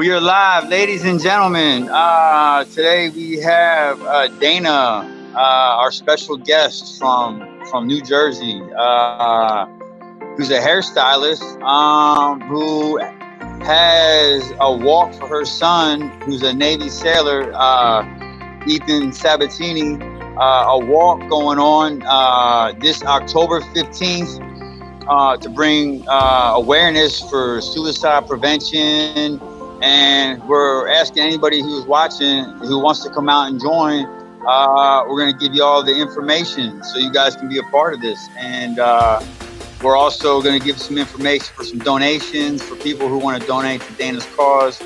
We are live, ladies and gentlemen. Today we have Dana, our special guest from New Jersey, who's a hairstylist, who has a walk for her son, who's a Navy sailor, Ethan Sabatini. A walk going on this October 15th to bring awareness for suicide prevention. And we're asking anybody who's watching who wants to come out and join. We're going to give you all the information so you guys can be a part of this. And we're also going to give some information for some donations for people who want to donate to Dana's cause,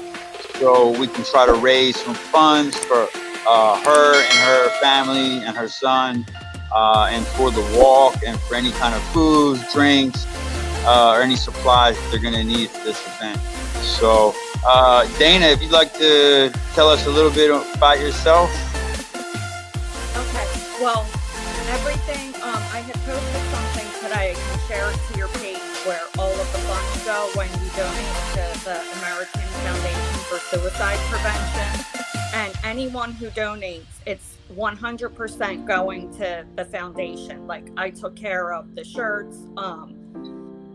so we can try to raise some funds for her and her family and her son, and for the walk and for any kind of food, drinks, or any supplies that they're going to need for this event. So, Dana, if you'd like to tell us a little bit about yourself. Okay, well, everything, I had posted something today. I can share it to your page where all of the funds go when you donate to the American Foundation for Suicide Prevention. And anyone who donates, it's 100% going to the foundation. Like, I took care of the shirts,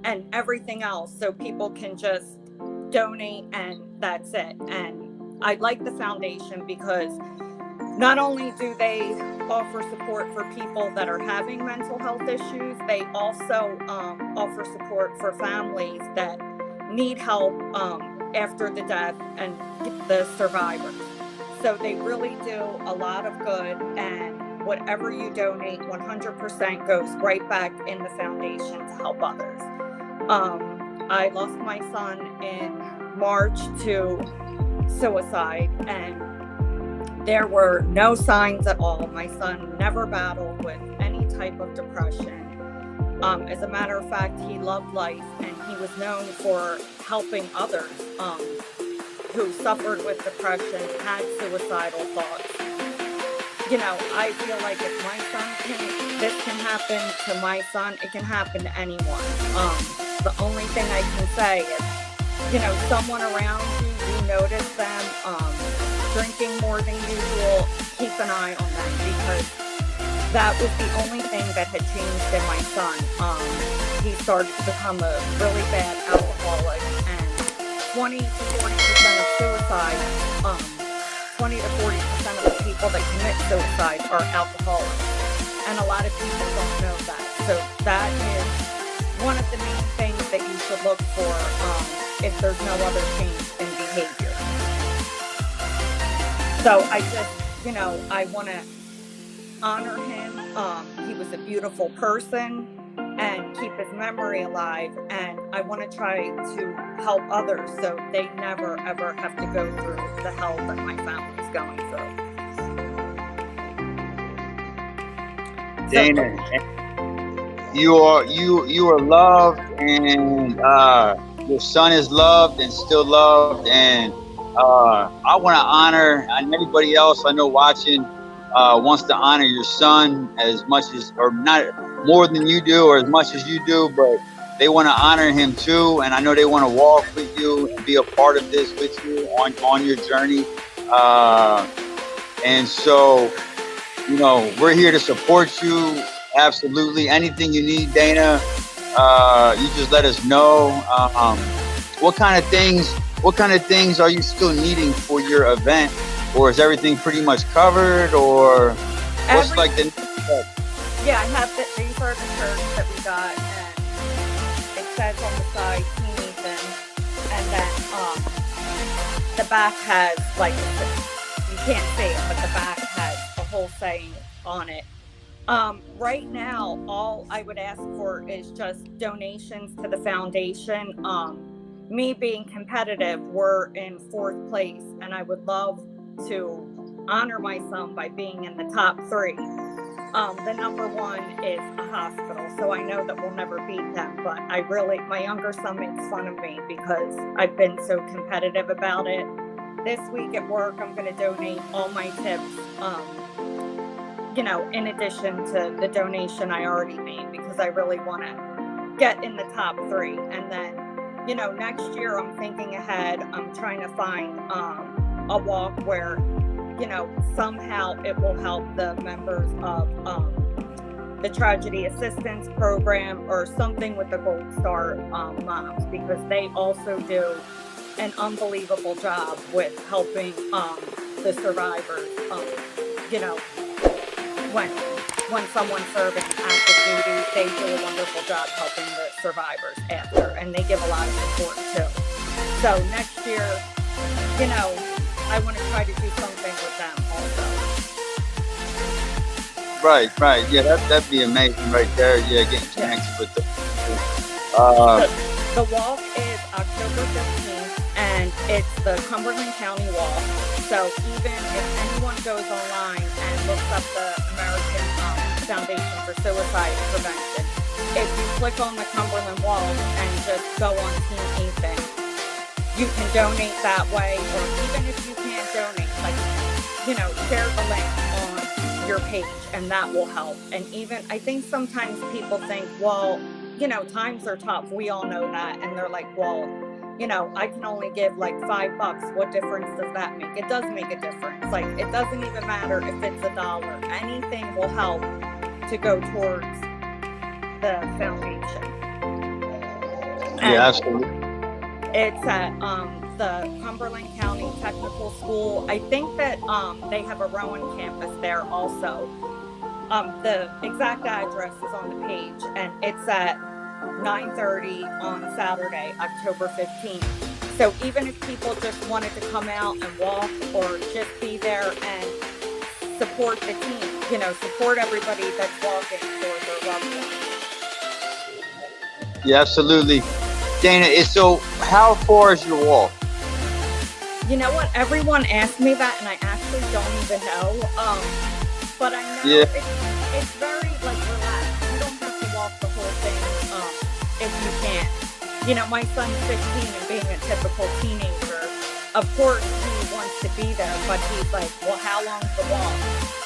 and everything else, so people can just donate and that's it. And I like the foundation because not only do they offer support for people that are having mental health issues, they also offer support for families that need help after the death and the survivors. So they really do a lot of good, and whatever you donate, 100% goes right back in the foundation to help others. I lost my son in March to suicide, and there were no signs at all. My son never battled with any type of depression. As a matter of fact, he loved life, and he was known for helping others who suffered with depression, had suicidal thoughts. You know, I feel like if my son this can happen to my son, it can happen to anyone. The only thing I can say is, you know, someone around you notice them drinking more than usual, keep an eye on them, because that was the only thing that had changed in my son. He started to become a really bad alcoholic, and 20 to 40% of suicide, 20 to 40% of the people that commit suicide are alcoholics. And a lot of people don't know that. So that is one of the main things that you should look for if there's no other change in behavior. So I just, you know, I want to honor him. He was a beautiful person, and keep his memory alive. And I want to try to help others so they never, ever have to go through the hell that my family's going through. Dana, you are loved, and your son is loved and still loved. And I want to honor, and everybody else I know watching wants to honor your son as much as, or not more than you do, or as much as you do, but they want to honor him too. And I know they want to walk with you and be a part of this with you on your journey. And so, you know, we're here to support you. Absolutely. Anything you need, Dana, you just let us know. What kind of things are you still needing for your event? Or is everything pretty much covered? Or what's like the next step? Yeah, I have these are the shirts that we got, and it says on the side, Team Ethan, and then the back has, like, you can't see it, but the back has a whole saying on it. Right now, all I would ask for is just donations to the foundation. Me being competitive, we're in 4th place, and I would love to honor my son by being in the top 3. The number 1 is a hospital, so I know that we'll never beat them, but my younger son makes fun of me because I've been so competitive about it. This week at work, I'm going to donate all my tips, you know, in addition to the donation I already made, because I really want to get in the top 3. And then next year I'm thinking ahead. I'm trying to find a walk where, somehow it will help the members of the Tragedy Assistance Program or something with the Gold Star moms, because they also do an unbelievable job with helping the survivors. You know, when someone's serving active duty, they do a wonderful job helping the survivors after, and they give a lot of support too. So next year, I want to try to do something with them also. Right. Yeah, that'd be amazing right there. Yeah, getting connected with them. The walk is October 15th, and it's the Cumberland County Walk. So even if anyone goes online and looks up the American Foundation for Suicide Prevention, if you click on the Cumberland Walk and just go on Team Ethan, you can donate that way. Or even if you can't donate, share the link on your page, and that will help. And even, I think sometimes people think, well, times are tough. We all know that. And they're like, well, I can only give like $5. What difference does that make? It does make a difference. Like, it doesn't even matter if it's $1. Anything will help to go towards the foundation. Yeah, absolutely. It's at the Cumberland County Technical School. I think that they have a Rowan campus there also. The exact address is on the page, and it's at 9:30 on Saturday, October 15th. So even if people just wanted to come out and walk or just be there and support the team, support everybody that's walking for their loved ones. Yeah, absolutely. Dana, so how far is your walk? You know what? Everyone asked me that, and I actually don't even know. But I know it's very relaxed. You don't have to walk the whole thing if you can't. My son's 15 and being a typical teenager, of course he wants to be there, but he's like, well, how long's the walk?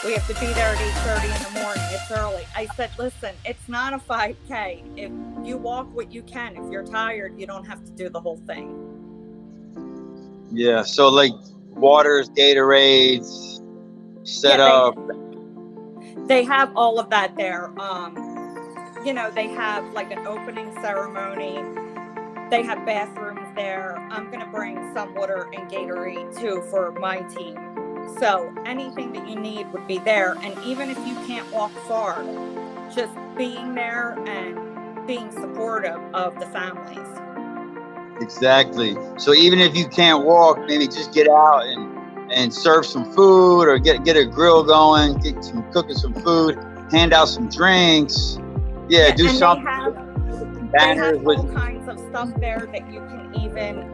We have to be there at 8:30 in the morning. It's early. I said, listen, it's not a 5K. If you walk what you can, if you're tired, you don't have to do the whole thing. Yeah, so waters, Gatorades, set up. They have all of that there. They have an opening ceremony. They have bathrooms there. I'm going to bring some water and Gatorade too for my team. So anything that you need would be there. And even if you can't walk far, just being there and being supportive of the families. Exactly. So even if you can't walk, maybe just get out and serve some food, or get a grill going, cooking some food, hand out some drinks. Yeah, do something. They have all kinds of stuff there that you can even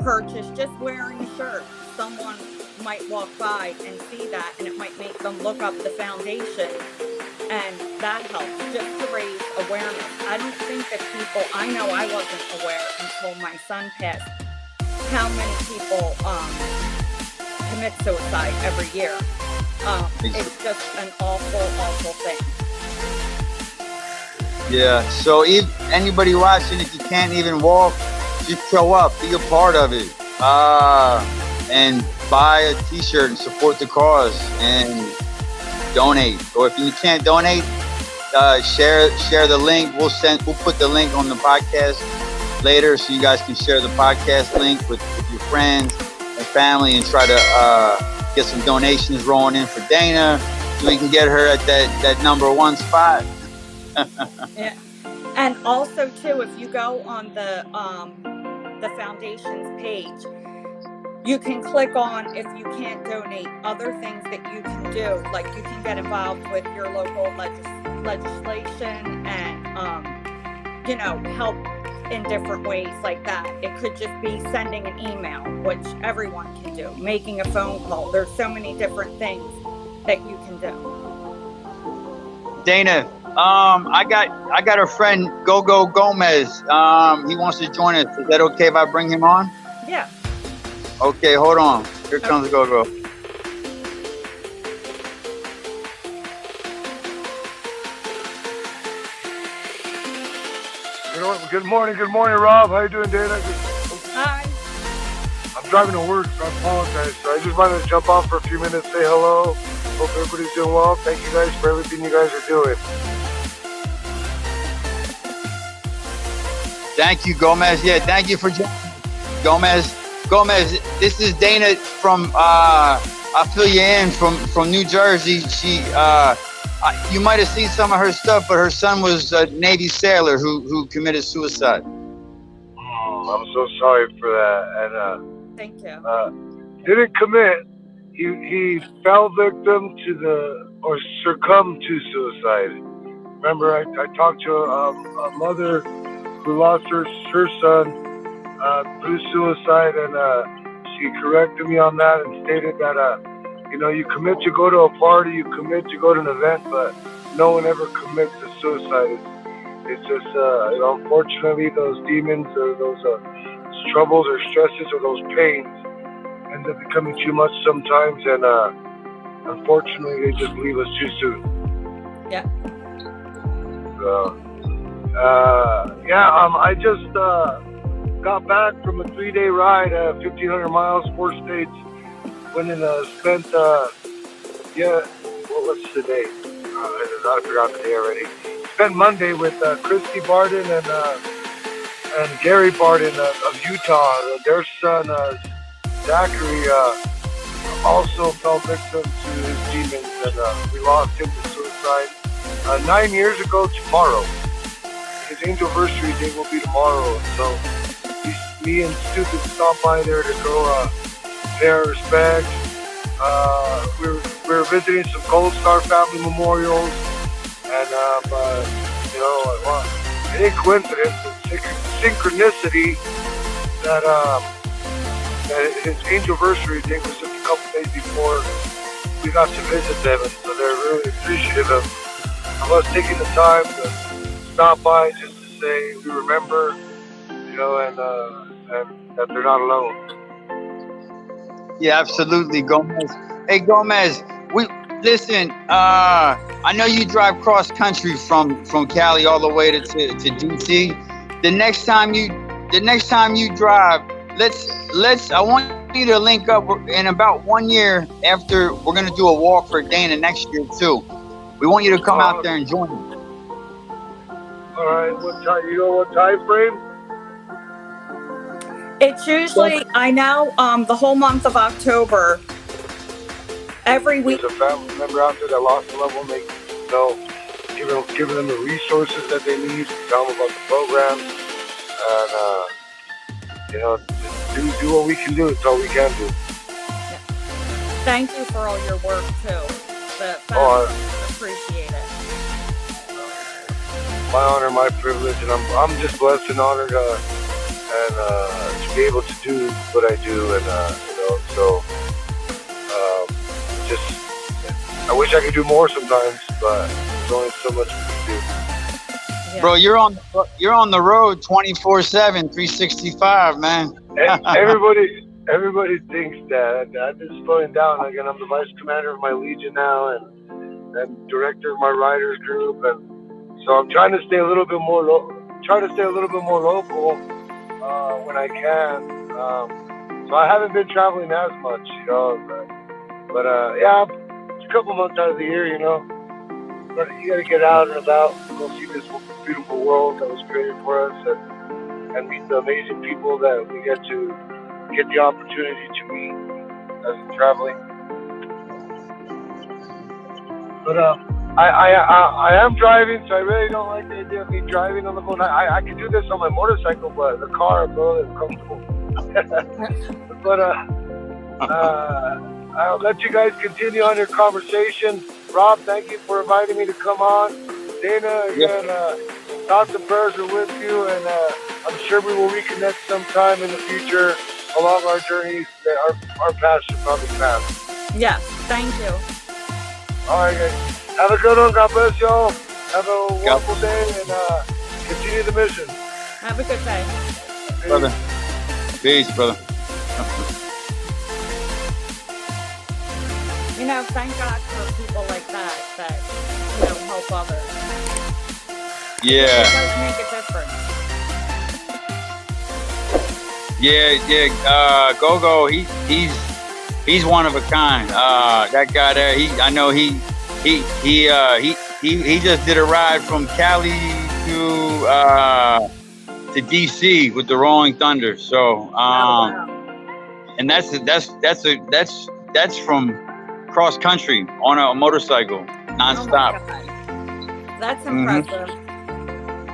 purchase. Just wearing a shirt, someone might walk by and see that, and it might make them look up the foundation, and that helps just to raise awareness. I don't think that I know I wasn't aware until my son passed, how many people commit suicide every year. It's just an awful thing. Yeah, so if anybody watching, if you can't even walk, just show up, be a part of it, and buy a t-shirt and support the cause and donate. Or if you can't donate, share the link. We'll put the link on the podcast later, so you guys can share the podcast link with your friends and family, and try to get some donations rolling in for Dana, so we can get her at that number one spot. Yeah. And also too, if you go on the foundation's page, you can click on, if you can't donate, other things that you can do. Like, you can get involved with your local legislation and help in different ways like that. It could just be sending an email, which everyone can do, making a phone call. There's so many different things that you can do. Dana, I got a friend, Gogo Gomez. He wants to join us. Is that okay if I bring him on? Yeah. Okay, hold on. Here comes Gogo. Good morning, Rob. How you doing, Dana? Hi. I'm driving to work, so I apologize. So I just wanted to jump on for a few minutes, say hello. Hope everybody's doing well. Thank you guys for everything you guys are doing. Thank you, Gomez. Yeah, thank you for joining. Gomez, this is Dana from, I fill you in from New Jersey. She, you might have seen some of her stuff, but her son was a Navy sailor who committed suicide. I'm so sorry for that. And Thank you. didn't commit. He fell victim to or succumbed to suicide. Remember, I talked to a mother who lost her son through suicide, and she corrected me on that and stated that you commit to go to a party, you commit to go to an event, but no one ever commits to suicide. It's just unfortunately those demons or those troubles or stresses or those pains end up becoming too much sometimes, and unfortunately they just leave us too soon. Yeah. I just got back from a 3-day ride, 1,500 miles, 4 states. Went and spent, what's the day? I forgot the day already. Spent Monday with Christy Barden and Gary Barden of Utah. Their son, Zachary, also fell victim to his demons, and we lost him to suicide 9 years ago tomorrow. His anniversary day will be tomorrow, so me and Stupid stopped by there to go pay our respects. We were visiting some Gold Star family memorials, and it ain't coincidence, it's synchronicity that his anniversary day was just a couple days before we got to visit them, and so they're really appreciative of us taking the time to stop by just to say we remember, and that they're not alone. Yeah, absolutely, Gomez. Hey, Gomez, listen. I know you drive cross country from Cali all the way to DC. The next time you drive, I want you to link up in about 1 year after we're gonna do a walk for Dana next year too. We want you to come out there and join us. All right, what time frame? It's usually, I know, the whole month of October, every week. There's a family member out there that lost a loved one. They, giving them the resources that they need, tell them about the programs, and do what we can do. It's all we can do. Yeah. Thank you for all your work too. The family appreciate it. My honor, my privilege, and I'm just blessed and honored. To be able to do what I do, and I wish I could do more sometimes, but there's only so much we can do. Yeah. Bro, you're on the road 24/7, 365, man. Everybody thinks that. I'm just slowing down. Again, I'm the vice commander of my Legion now, and director of my riders group, and so I'm trying to stay a little bit more local when I can. So I haven't been traveling as much, but it's a couple months out of the year, But you got to get out and about, go see this beautiful world that was created for us, and meet the amazing people that we get the opportunity to meet as I'm traveling. But I am driving, so I really don't like the idea of me driving on the phone. I can do this on my motorcycle, but the car, I'm a little comfortable. But I'll let you guys continue on your conversation. Rob, thank you for inviting me to come on. Dana, again, thoughts and prayers are with you, and I'm sure we will reconnect sometime in the future along our journeys that our paths should probably pass. Yes, thank you. All right, guys. Have a good one. God bless y'all. Have a wonderful day, and continue the mission. Have a good day. Brother. Peace, brother. Thank God for people like that help others. Yeah. It does make a difference. Gogo, he's one of a kind. That guy there, I know he just did a ride from Cali to DC with the Rolling Thunder. So and that's from cross country on a motorcycle nonstop. Oh, that's impressive.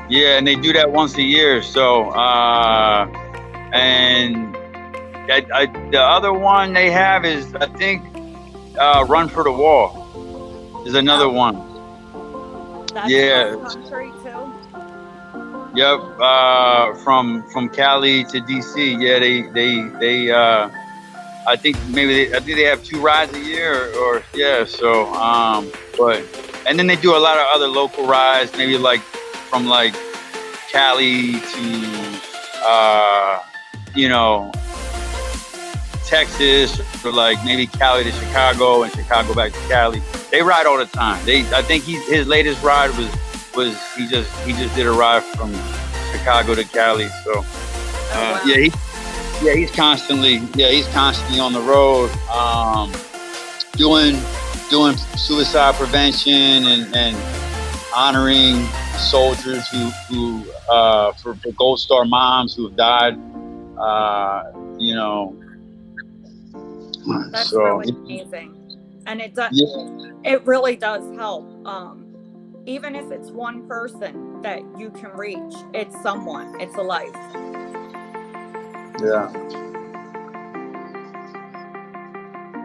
Yeah, and they do that once a year. So and the other one they have is, I think, Run for the Wall is another one. That's cross country too. Yep, from Cali to DC. Yeah, they I think they have 2 rides a year or yeah. So but and then they do a lot of other local rides, maybe like from like Cali to Texas, or like maybe Cali to Chicago and Chicago back to Cali. They ride all the time. I think his latest ride was he just did a ride from Chicago to Cali. So he's constantly on the road, doing suicide prevention and honoring soldiers who for Gold Star moms who have died. That's really amazing, and it does. It really does help. Even if it's one person that you can reach, it's someone. It's a life.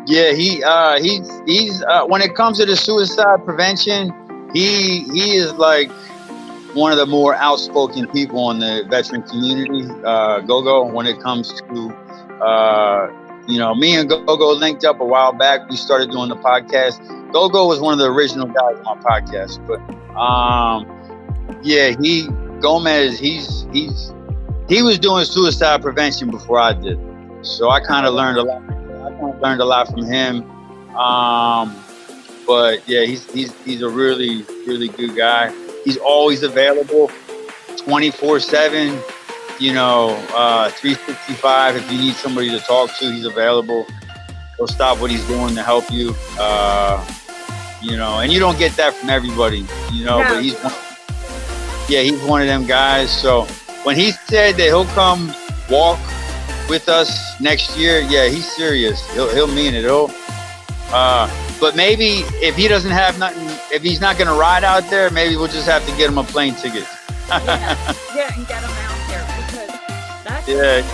Yeah. He's when it comes to the suicide prevention, he is like one of the more outspoken people in the veteran community. Gogo, when it comes to me and Gogo linked up a while back. We started doing the podcast. Gogo was one of the original guys on my podcast, but he was doing suicide prevention before I did, so I kind of learned a lot. Learned a lot from him, but yeah, he's a really good guy. He's always available, 24/7. 365. If you need somebody to talk to, he's available. He'll stop what he's doing to help you. And you don't get that from everybody. But he's one of them guys. So when he said that he'll come walk with us next year, yeah, he's serious. He'll mean it. But maybe if he doesn't have nothing, if he's not going to ride out there, maybe we'll just have to get him a plane ticket. and get him out here, because that's there's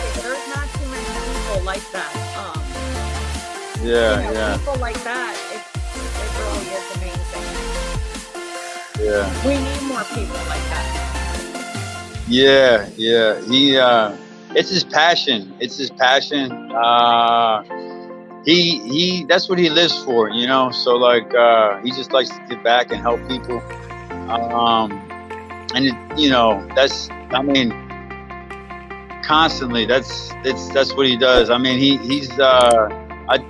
not too many people like that. People like that, it really is amazing. Yeah. We need more people like that. Yeah. He it's his passion. He that's what he lives for, So like he just likes to give back and help people. And constantly. That's what he does. I mean, he's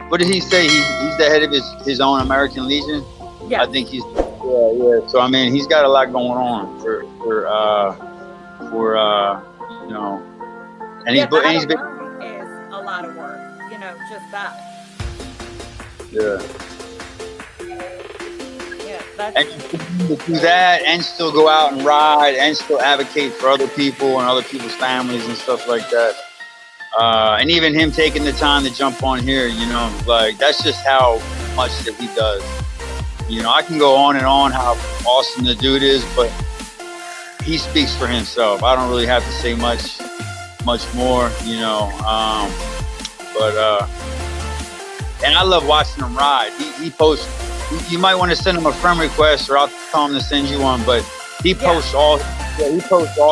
what did he say? He's the head of his own American Legion. Yeah. I think he's So I mean, he's got a lot going on for and he's been is a lot of work, just that. Yeah. And to do that and still go out and ride and still advocate for other people and other people's families and stuff like that. And even him taking the time to jump on here, like that's just how much that he does. I can go on and on how awesome the dude is, but he speaks for himself. I don't really have to say much more, and I love watching him ride. He posts. You might want to send him a friend request, or I'll tell him to send you one. But he posts all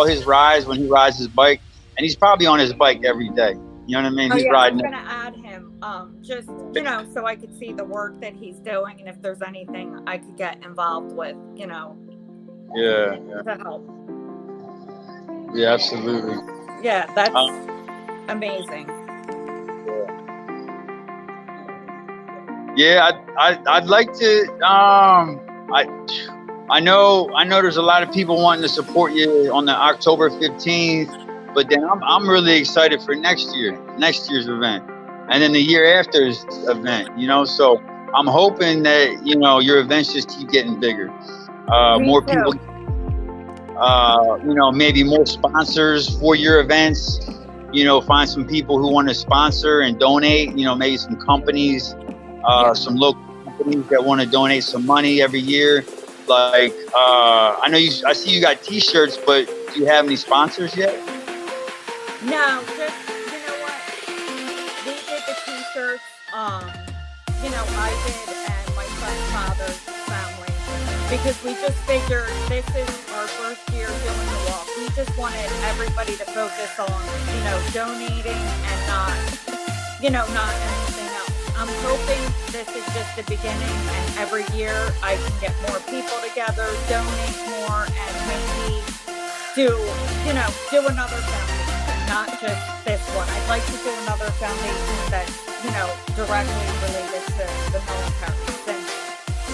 his rides when he rides his bike, and he's probably on his bike every day. You know what I mean? He's riding. I'm gonna add him, just so I could see the work that he's doing, and if there's anything I could get involved with, Yeah. To help. Yeah, absolutely. Yeah, that's amazing. Yeah, I'd like to. I know there's a lot of people wanting to support you on the October 15th But then I'm really excited for next year's event, and then the year after's event. So I'm hoping that your events just keep getting bigger. Me More too. people, maybe more sponsors for your events. Find some people who want to sponsor and donate. Maybe some companies, some local companies that want to donate some money every year. Like I see you got T-shirts, but do you have any sponsors yet? No, just you know what? We did the T-shirts. I did, and my son's father's family, because we just figured this is our first year doing the walk. We just wanted everybody to focus on, donating and not anything else. I'm hoping this is just the beginning, and every year I can get more people together, donate more, and maybe do another foundation, not just this one. I'd like to do another foundation that's, directly related to the military, since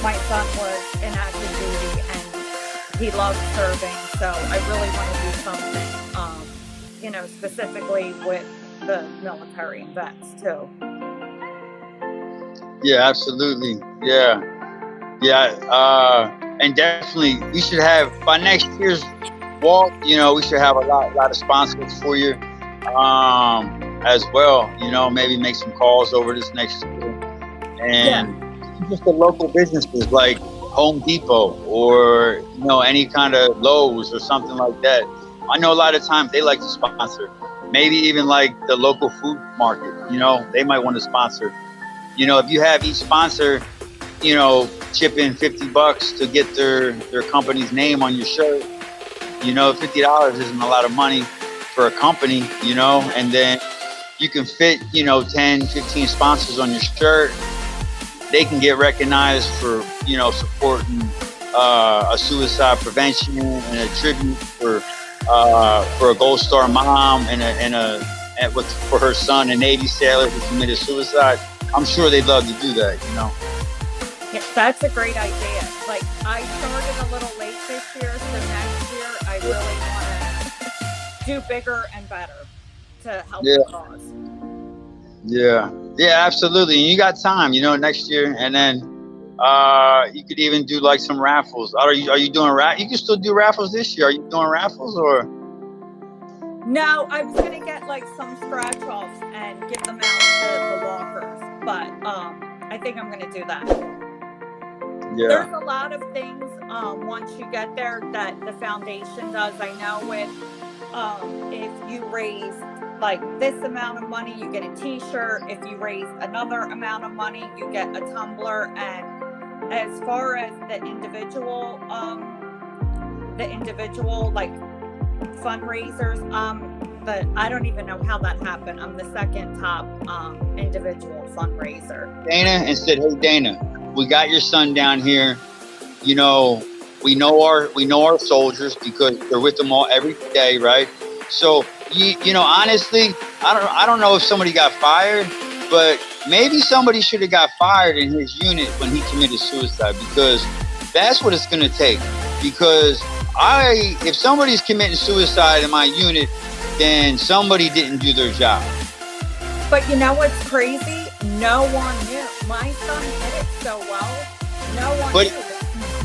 my son was in active duty and he loves serving. So I really want to do something, specifically with the military and vets too. Yeah, absolutely. Yeah. And definitely we should have, by next year's walk, we should have a lot of sponsors for you as well. Maybe make some calls over this next year, and just the local businesses like Home Depot or any kind of Lowe's or something like that. I know a lot of times they like to sponsor. Maybe even like the local food market. They might want to sponsor. If you have each sponsor, chip in $50 to get their company's name on your shirt. $50 isn't a lot of money for a company, and then you can fit, 10, 15 sponsors on your shirt. They can get recognized for, supporting a suicide prevention and a tribute for a Gold Star mom for her son, a Navy sailor who committed suicide. I'm sure they'd love to do that, Yeah, that's a great idea. Like, I started a little late this year, so next year I really want to do bigger and better to help the cause. Yeah, absolutely. And you got time, next year, and then you could even do like some raffles. Are you doing You can still do raffles this year. Are you doing raffles or? No, I was gonna get like some scratch offs and give them out to the walkers, but I think I'm gonna do that. Yeah. There's a lot of things once you get there that the foundation does. I know with if you raise like this amount of money, you get a T-shirt. If you raise another amount of money, you get a tumbler. And as far as the individual like fundraisers, but I don't even know how that happened. I'm the second top individual fundraiser. Dana, and said, "Hey Dana, we got your son down here. We know our soldiers because they're with them all every day, right? So honestly, I don't know if somebody got fired, but maybe somebody should have got fired in his unit when he committed suicide, because that's what it's going to take. Because if somebody's committing suicide in my unit, then somebody didn't do their job." But you know what's crazy? No one knew. My son did it so well. No one knew. But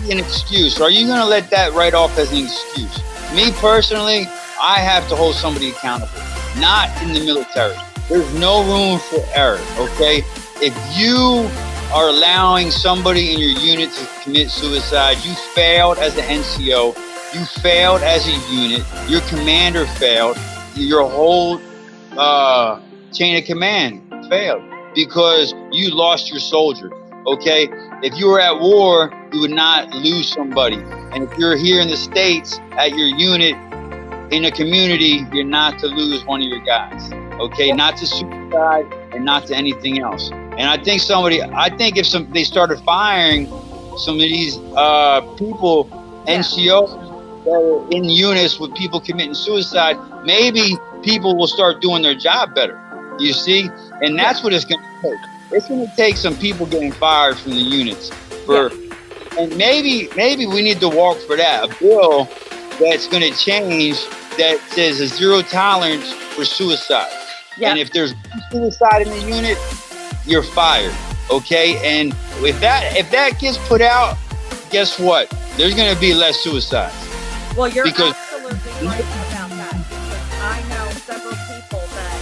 an excuse. Are you going to let that right off as an excuse? Me personally, I have to hold somebody accountable. Not in the military. There's no room for error, okay? If you are allowing somebody in your unit to commit suicide, you failed as an NCO, you failed as a unit, your commander failed, your whole chain of command failed because you lost your soldier, okay? If you were at war, you would not lose somebody. And if you're here in the States at your unit, in a community, you're not to lose one of your guys, okay? Not to suicide and not to anything else. And I think if they started firing some of these people, NCOs that are in units with people committing suicide, maybe people will start doing their job better, you see? And that's what it's going to take. It's going to take some people getting fired from the units. And maybe we need to walk for that, a bill that's going to change that says a zero tolerance for suicide. Yeah. And if there's suicide in the unit, you're fired. Okay. And if that gets put out, guess what? There's going to be less suicides. Well, you're absolutely right about that, because I know several people that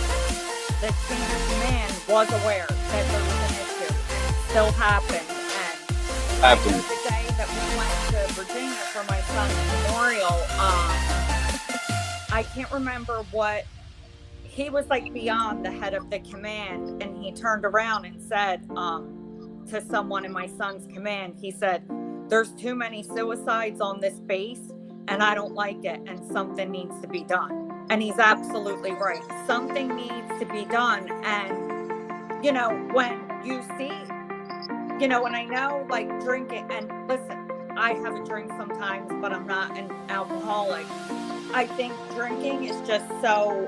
the chain of command was aware that there was an issue, and it still happened. And I know the day that we went to Virginia for my son's memorial, I can't remember what, he was like beyond the head of the command, and he turned around and said to someone in my son's command, he said, "There's too many suicides on this base, and I don't like it, and something needs to be done." And he's absolutely right. Something needs to be done. And, you know, when you see, you know, and I know, like, drinking, and listen, I have a drink sometimes, but I'm not an alcoholic. I think drinking is just so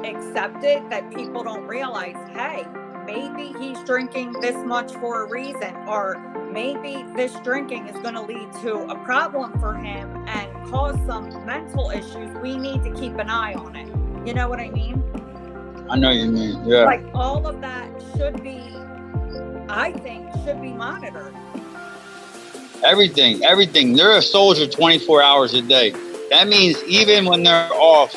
accepted that people don't realize, hey, maybe he's drinking this much for a reason, or maybe this drinking is going to lead to a problem for him and cause some mental issues. We need to keep an eye on it. You know what I mean? I know what you mean. Yeah. Like, all of that should be, I think, should be monitored. Everything. They're a soldier 24 hours a day. That means even when they're off,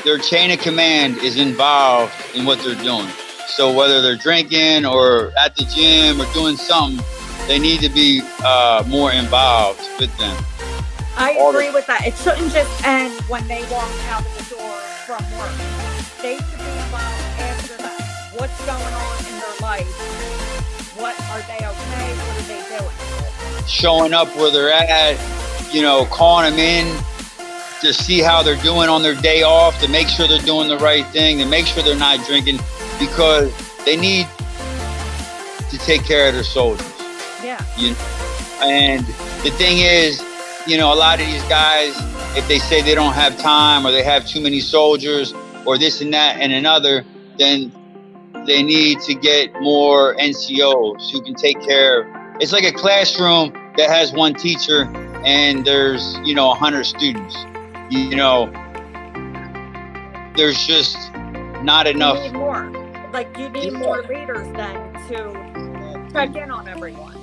their chain of command is involved in what they're doing. So whether they're drinking or at the gym or doing something, they need to be more involved with them. I agree with that. It shouldn't just end when they walk out of the door from work. They should be involved after that. What's going on in their life? What, are they okay? What are they doing? Showing up where they're at, you know, calling them in to see how they're doing on their day off, to make sure they're doing the right thing, to make sure they're not drinking, because they need to take care of their soldiers. Yeah. You know? And the thing is, you know, a lot of these guys, if they say they don't have time or they have too many soldiers or this and that and another, then they need to get more NCOs who can take care. It's like a classroom that has one teacher and there's, you know, 100 students. You know, there's just not enough. You need more. Like, you need more leaders then to check in on everyone.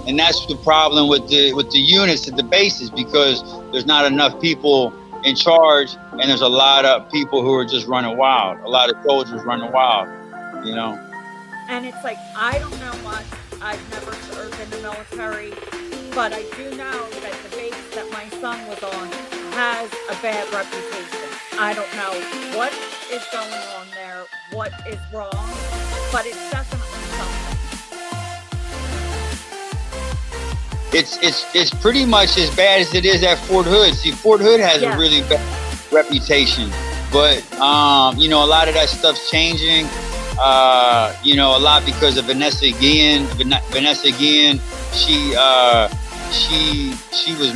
And that's the problem with the units at the bases, because there's not enough people in charge, and there's a lot of people who are just running wild. A lot of soldiers running wild, you know. And it's like, I don't know much. I've never served in the military, but I do know that the base that my son was on has a bad reputation. I don't know what is going on there, what is wrong, but it's definitely something. It's pretty much as bad as it is at Fort Hood. See, Fort Hood has a really bad reputation, but you know, a lot of that stuff's changing. You know, a lot because of Vanessa Guillen. Vanessa Guillen, she was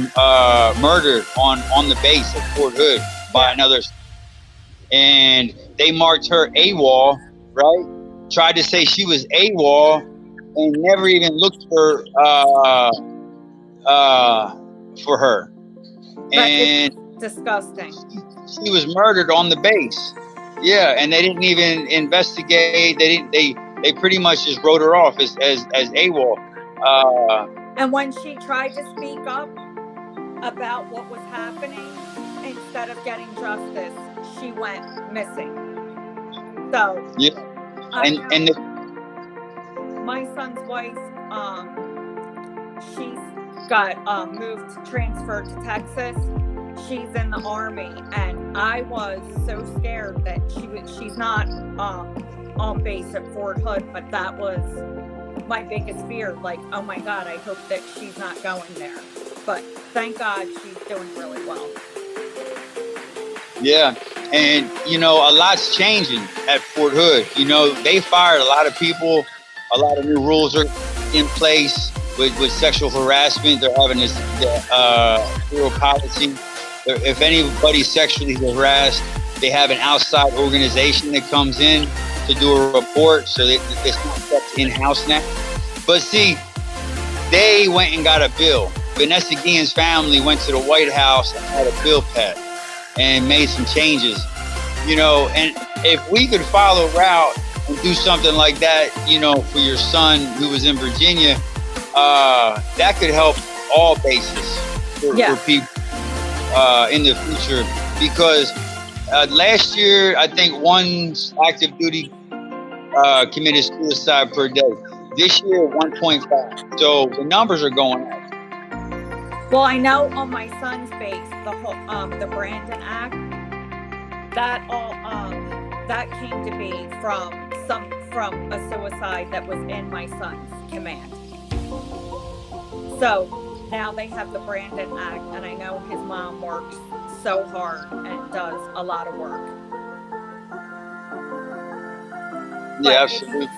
murdered on the base at Fort Hood by another, and they marked her AWOL, right? Tried to say she was AWOL and never even looked for her. And disgusting. She was murdered on the base. Yeah, and they didn't even investigate. They pretty much just wrote her off as AWOL. And when she tried to speak up about what was happening, instead of getting justice, she went missing. So yeah, my son's wife, she's got moved, transferred to Texas. She's in the Army, and I was so scared that she's not on base at Fort Hood, but that was my biggest fear. Like, oh my God, I hope that she's not going there. But thank God she's doing really well. Yeah, and you know, a lot's changing at Fort Hood. You know, they fired a lot of people. A lot of new rules are in place with sexual harassment. They're having this zero policy. If anybody's sexually harassed, they have an outside organization that comes in to do a report, so it's not kept in-house now. But see, they went and got a bill. Vanessa Guillen's family went to the White House and had a bill passed. and made some changes, you know. And if we could follow route and do something like that, you know, for your son who was in Virginia, that could help all bases for people in the future. Because last year, I think one active duty committed suicide per day. This year, 1.5. So the numbers are going up. Well, I know on my son's base, the whole the Brandon Act, that all that came to be from a suicide that was in my son's command. So now they have the Brandon Act, and I know his mom works so hard and does a lot of work. Yeah, but absolutely.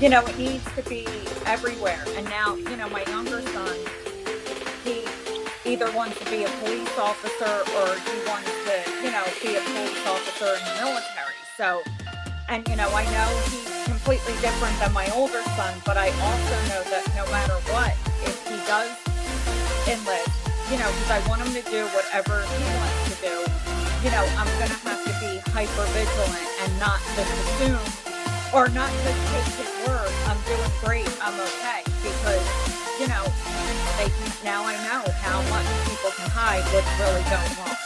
You know, it needs to be everywhere. And now, you know, my younger son, he either wants to be a police officer or he wants to, you know, be a police officer in the military. So, and, you know, I know he's completely different than my older son, but I also know that no matter what, if he does enlist, you know, because I want him to do whatever he wants to do, you know, I'm going to have to be hyper vigilant and not just assume or not just take his word, I'm doing great, I'm okay, because, you know, they can, now I know how much people can hide what's really going on.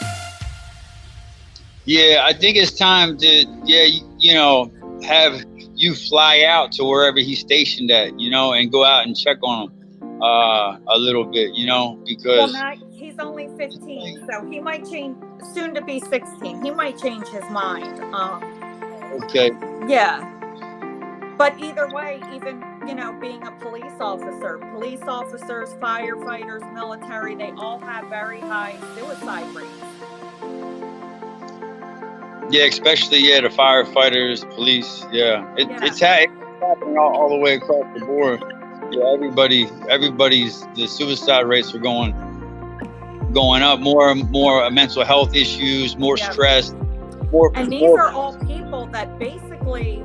Yeah, I think it's time to, you know, have you fly out to wherever he's stationed at, you know, and go out and check on him a little bit, you know, because... Well, he's only 15, so he might change, soon to be 16, he might change his mind. Okay. Yeah. But either way, even, you know, being a police officers, firefighters, military, they all have very high suicide rates. Yeah, especially, the firefighters, police, It's happening all the way across the board. Yeah, everybody's, the suicide rates are going up, more mental health issues, more stress. And these are all people that basically,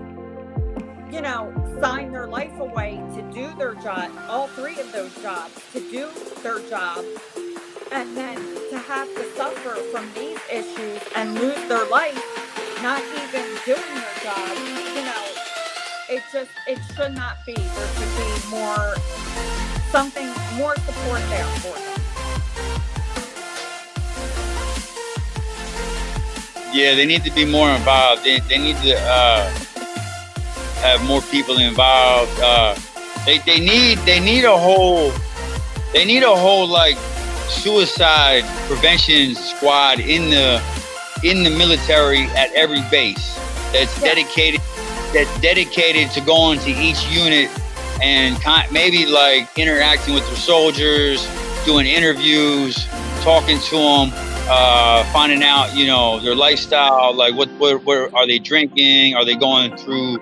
you know, sign their life away to do their job, all three of those jobs, to do their job, and then to have to suffer from these issues and lose their life, not even doing their job, you know, it should not be. There should be more support there for them. Yeah, they need to be more involved. They need to have more people involved. They need a whole like suicide prevention squad in the military at every base that's dedicated to going to each unit and maybe like interacting with their soldiers, doing interviews, talking to them, finding out, you know, their lifestyle, like what are they drinking? Are they going through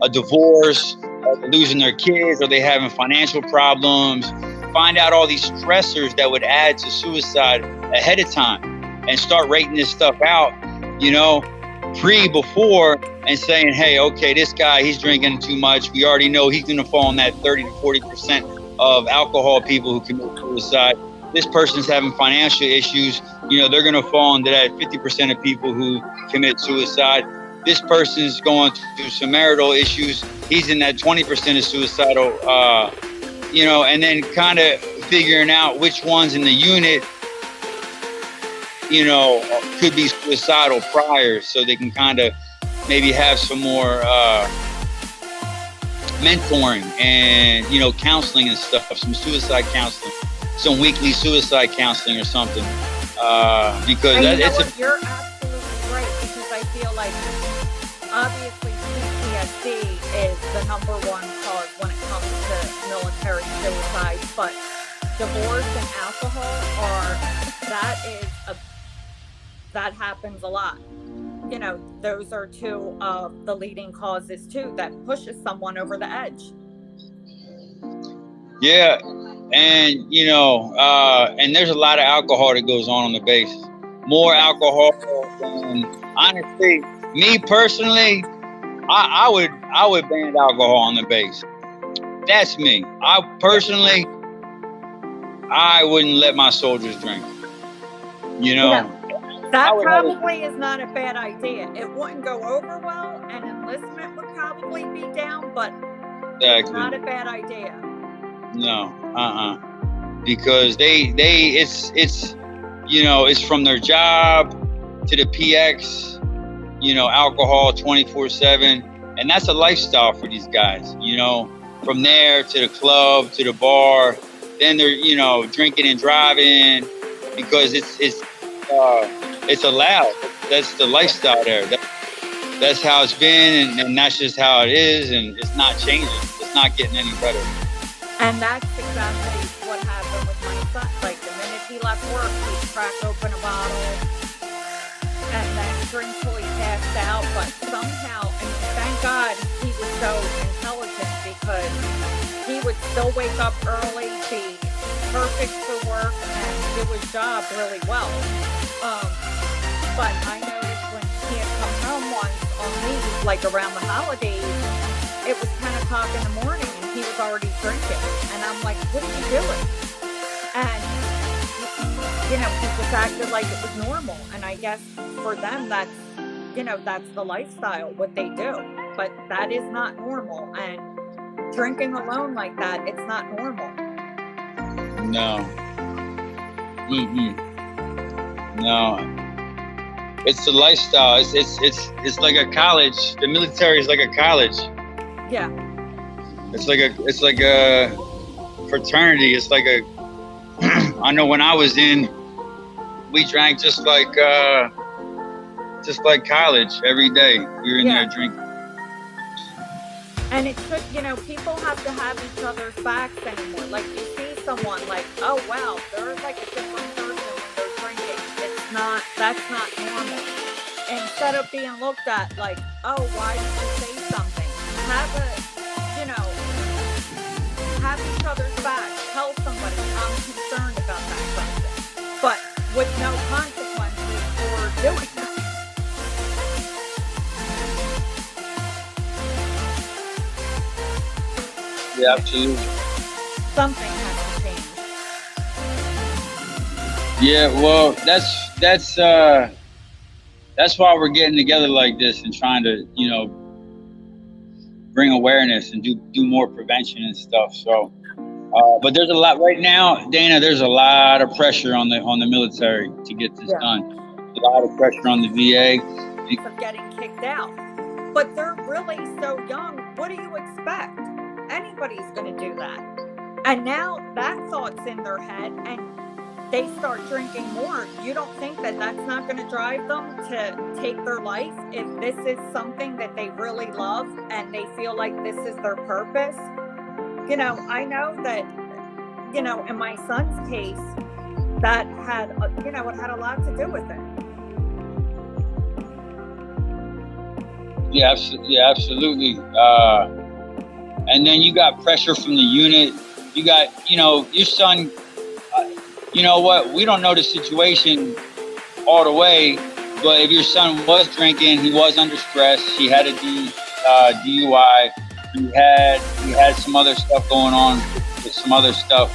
a divorce? Are they losing their kids? Are they having financial problems? Find out all these stressors that would add to suicide ahead of time and start rating this stuff out, you know, before and saying, hey, okay, this guy, he's drinking too much. We already know he's going to fall in that 30 to 40% of alcohol people who commit suicide. This person's having financial issues. You know, they're going to fall into that 50% of people who commit suicide. This person's going through some marital issues. He's in that 20% of suicidal, you know, and then kind of figuring out which ones in the unit, you know, could be suicidal prior, so they can kind of maybe have some more mentoring and, you know, counseling and stuff, some suicide counseling, some weekly suicide counseling or something, because you're absolutely right, because I feel like obviously PTSD is the number one cause when it comes to military suicide, but divorce and alcohol that happens a lot. You know, those are two of the leading causes too that pushes someone over the edge. Yeah, and you know, and there's a lot of alcohol that goes on the base. More alcohol than, honestly, me personally, I would ban alcohol on the base. That's me. I personally, I wouldn't let my soldiers drink. You know, That I would have probably is not a bad idea. It wouldn't go over well, and enlistment would probably be down, but it's not a bad idea. No, because it's it's from their job to the PX, alcohol 24/7, and that's a lifestyle for these guys. From there to the club to the bar, then they're drinking and driving because it's allowed. That's the lifestyle there. That's how it's been, and that's just how it is, and it's not changing. It's not getting any better. And that's exactly what happened with my son. Like, the minute he left work, he'd crack open a bottle and then drink till he passed out. But somehow, thank God he was so intelligent, because he would still wake up early, be perfect for work, and do his job really well. But I noticed when he had come home once on leave, like around the holidays, it was 10 o'clock in the morning and he was already drinking. And I'm like, what are you doing? And, he just acted like it was normal. And I guess for them, that's the lifestyle, what they do. But that is not normal. And drinking alone like that, it's not normal. No. No. It's the lifestyle. It's like a college. The military is like a college. Yeah. It's like a fraternity. It's like a. I know when I was in, we drank just like college every day. We were in there drinking. And it should, people have to have each other's backs anymore. Like, you see someone like, oh wow, they're like a different person when they're drinking. That's not normal. Instead of being looked at like, oh, why did you say something? Have each other's back. Tell somebody, I'm concerned about that person. But with no consequences for doing that. Yeah, absolutely. Something has to change. Yeah, well, that's why we're getting together like this and trying to, bring awareness and do more prevention and stuff. So, but there's a lot right now, Dana. There's a lot of pressure on the military to get this done. A lot of pressure on the VA for getting kicked out. But they're really so young. What do you expect? Anybody's going to do that. And now that thought's in their head, and they start drinking more. You don't think that that's not going to drive them to take their life if this is something that they really love and they feel like this is their purpose? I know that, in my son's case, that had, it had a lot to do with it. Yeah, absolutely. And then you got pressure from the unit. You got, your son, you know what? We don't know the situation all the way, but if your son was drinking, he was under stress. He had a DUI. He had some other stuff going on with some other stuff.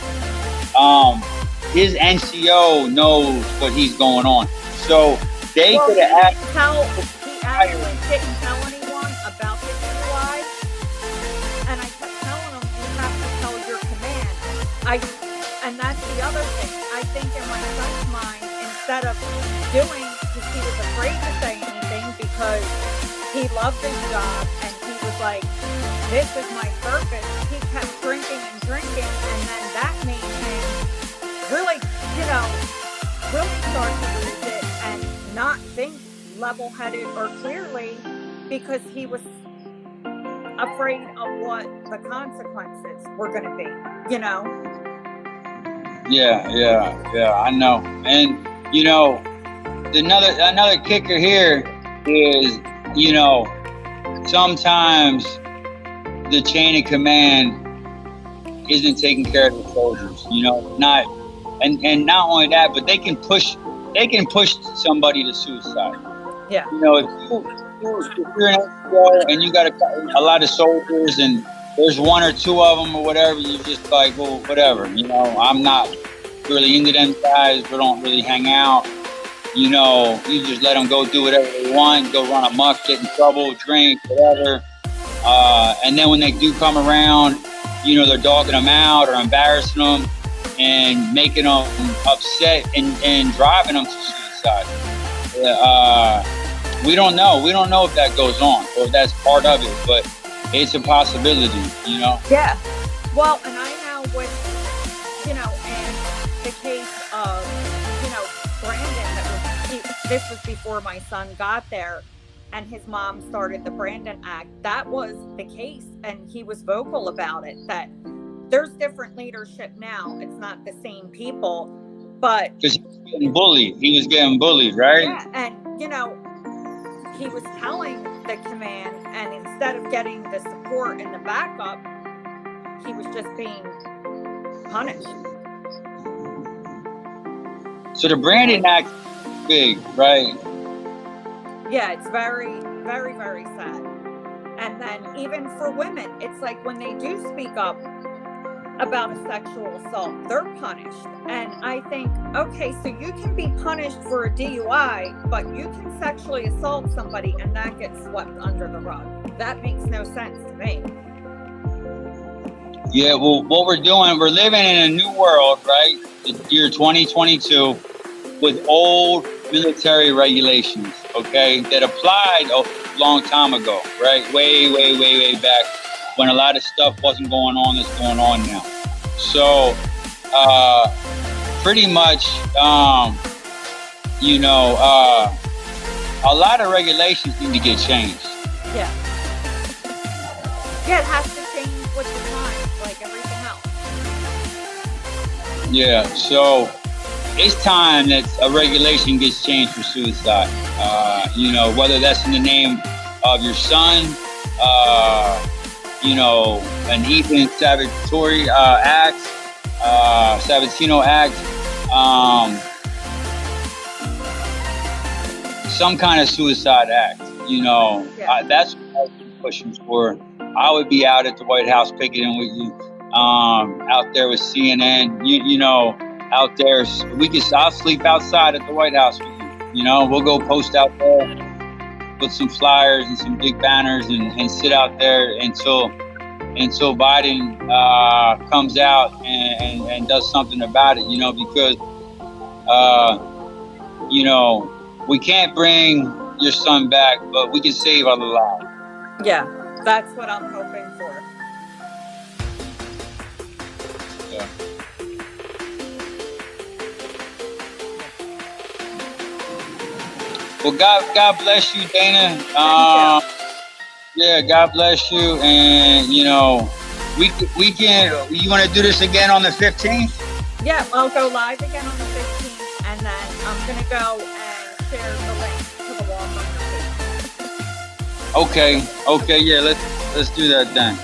His NCO knows what he's going on, so they could have asked. He actually didn't tell anyone about the DUI, and I kept telling him, you have to tell your command. And that's the other thing. I think in my son's mind, instead of doing, because he was afraid to say anything because he loved his job and he was like, this is my purpose. He kept drinking and drinking, and then that made him really, really start to lose it and not think level-headed or clearly, because he was afraid of what the consequences were going to be, Yeah, I know. And, another kicker here is, sometimes the chain of command isn't taking care of the soldiers, and not only that, but they can push somebody to suicide. Yeah. If you're an NCO and you got a lot of soldiers and there's one or two of them or whatever, you're just like, well, whatever, I'm not really into them guys. We don't really hang out. You know, you just let them go do whatever they want, go run amok, get in trouble, drink, whatever. And then when they do come around, you know, they're dogging them out or embarrassing them and making them upset and driving them to suicide. We don't know. We don't know if that goes on or if that's part of it, but it's a possibility, you know? Yeah. Well, and I know with, you know, in the case of, you know, Brandon, this was before my son got there, and his mom started the Brandon Act. That was the case, and he was vocal about it, that there's different leadership now. It's not the same people, but... Because he was getting bullied. He was getting bullied, right? Yeah, and, you know, he was telling the command, and instead of getting the support and the backup, he was just being punished. So the Brandon Act is big, right? Yeah, it's very, very, very sad. And then even for women, it's like when they do speak up about a sexual assault, they're punished. And I think, okay, so you can be punished for a DUI, but you can sexually assault somebody and that gets swept under the rug. That makes no sense to me. Yeah, well, what we're doing, we're living in a new world, right? The year 2022 with old military regulations, okay, that applied a long time ago, right? Way back when a lot of stuff wasn't going on that's going on now. So, pretty much, you know, a lot of regulations need to get changed. Yeah. Yeah, it has to change with the times, like everything else. Yeah, so it's time that a regulation gets changed for suicide. You know, whether that's in the name of your son, you know, an Ethan Salvatore Act, Sabatino Act, some kind of suicide act. You know, Yeah. that's what I was pushing for. I would be out at the White House picketing with you, out there with CNN. You know, out there, I'll sleep outside at the White House with you. You know, we'll go post out there, put some flyers and some big banners and sit out there until Biden comes out and does something about it, you know, because, you know, we can't bring your son back, but we can save other lives. Yeah, that's what I'm hoping for. Yeah. Well, God bless you, Dana. Yeah, God bless you. And, you know, we can, you want to do this again on the 15th? Yeah, I'll go live again on the 15th, and then I'm going to go and share the link to the Walmart page. Okay, yeah, let's do that then.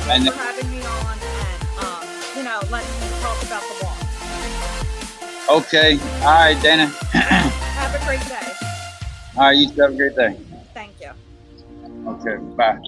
Thank you for having me on and, you know, letting me talk about the wall. Okay, all right, Dana. Have a great day. All right, you too, have a great day. Thank you. Okay, bye.